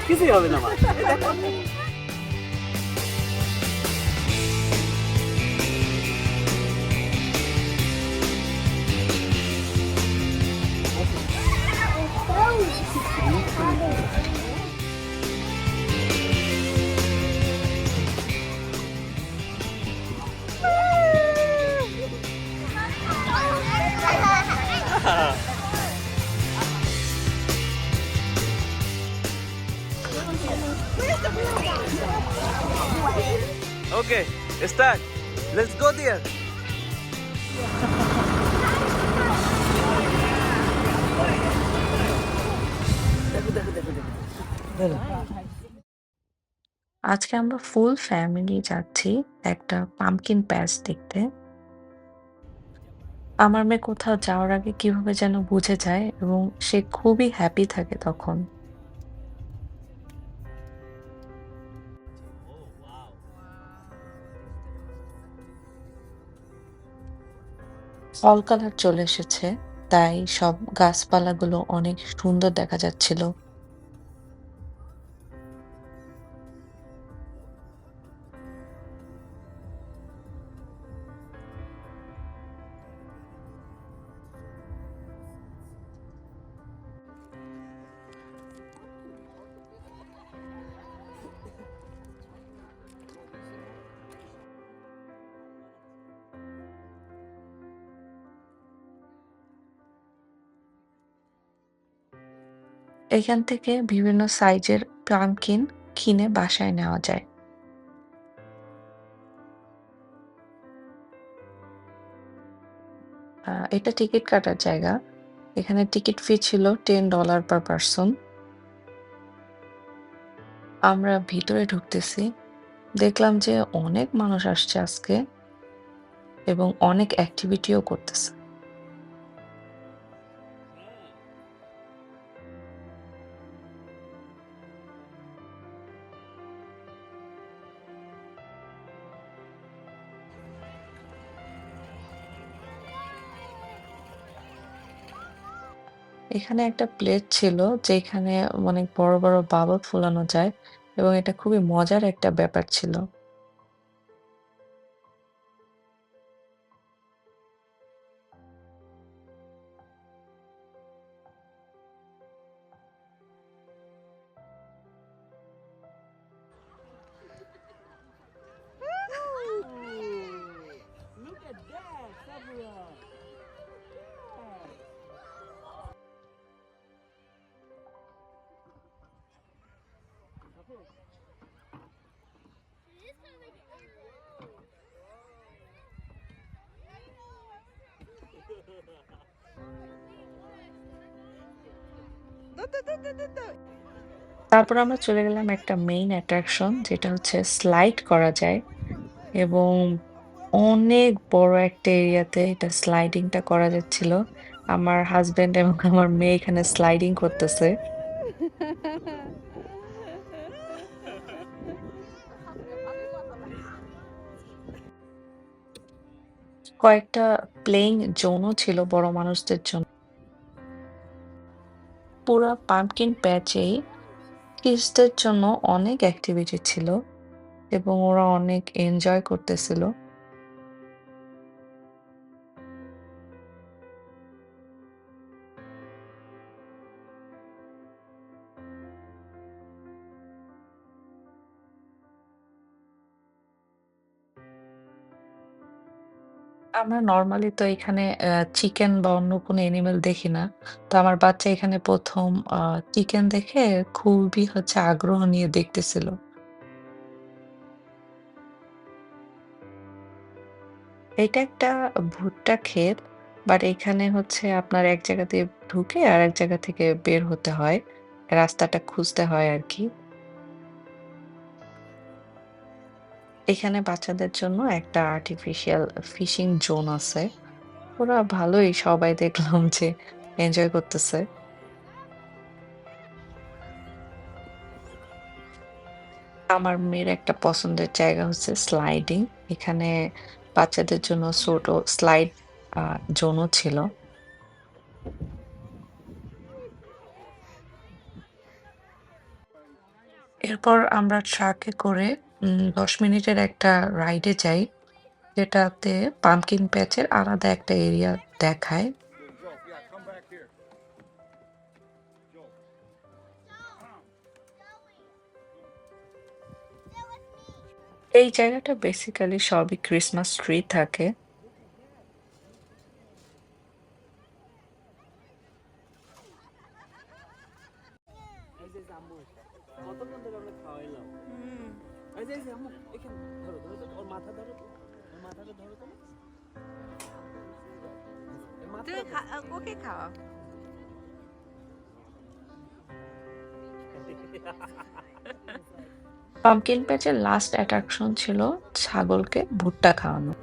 কিছুই হবে না মা। Okay, start. Let's go there. আজকে আমরা ফুল ফ্যামিলি যাচ্ছি একটা পাম্পকিন প্যাচ দেখতে। আমার মেয়ে কোথাও যাওয়ার আগে কিভাবে যেন বুঝে যায় এবং সে খুবই হ্যাপি থাকে তখন। ফল কালার চলে এসেছে, তাই সব গাছপালাগুলো অনেক সুন্দর দেখা যাচ্ছিল। এখান থেকে বিভিন্ন সাইজের পাম্পকিন কিনে বাসায় নেওয়া যায়। এটা টিকিট কাটার জায়গা। এখানে টিকিট ফি ছিল $10 পার পারসন। আমরা ভিতরে ঢুকতেছি। দেখলাম যে অনেক মানুষ আসছে আজকে এবং অনেক অ্যাক্টিভিটিও করতেছে। এখানে একটা প্লেট ছিল যেখানে অনেক বড়, বড় বাবল ফোলানো যায় এবং এটা খুবই মজার একটা ব্যাপার ছিল। Look at that, Sabura. তারপর আমরা চলে গেলাম একটা মেইন অ্যাট্রাকশন যেটা হচ্ছে স্লাইড করা যায় এবং অনেক বড় একটা এরিয়াতে এটা স্লাইডিংটা করা যাচ্ছিল। আমার হাসব্যান্ড এবং আমার মেয়ে এখানে স্লাইডিং করতেছে। কয়েকটা প্লেইং জোনও ছিল বড় মানুষদের জন্য। পুরা পাম্পকিন প্যাচেই কিডসদের জন্য অনেক অ্যাক্টিভিটি ছিল এবং ওরা অনেক এনজয় করতেছিল। আমরা নরমালি তো এখানে চিকেন বা অন্য কোনো এনিমেল দেখি না। তো আমার বাচ্চা এখানে ১ম চিকেন দেখে খুবই হচ্ছে আগ্রহ নিয়ে দেখতেছিল। এটা একটা ভুট্টা ক্ষেত। বাট এখানে হচ্ছে আপনার এক জায়গা দিয়ে ঢুকে আরেক জায়গা থেকে বের হতে হয়। রাস্তাটা খুঁজতে হয় আরকি। এখানে বাচ্চাদের জন্য একটা আর্টিফিশিয়াল ফিশিং জোন আছে। ওরা ভালোই সবাই দেখলাম যে এনজয় করতেছে। আমার মেয়ের একটা পছন্দের জায়গা হচ্ছে স্লাইডিং। এখানে বাচ্চাদের জন্য ছোট স্লাইড আ জোনও ছিল। এরপর আমরা ট্রাকে করে ১০ মিনিটের একটা রাইডে যাই, যেটাতে পাম্পকিন প্যাচের আলাদা একটা এরিয়া দেখায়। এই জায়গাটা বেসিক্যালি সবই ক্রিসমাস ট্রি থাকে। এই যে যে আম্মু কতক্ষণ ধরে আমরা খাওয়াইলাম। এই যে আম্মু এখানে ধরো ধরো তো ওর মাথা ধরো তো ওর মাথাটা ধরো তো এর তুমি মাথাটা ওকে খাওয়াও। পাম্পকিন প্যাচের লাস্ট অ্যাট্রাকশন ছিল ছাগলকে ভুট্টা খাওয়ানো।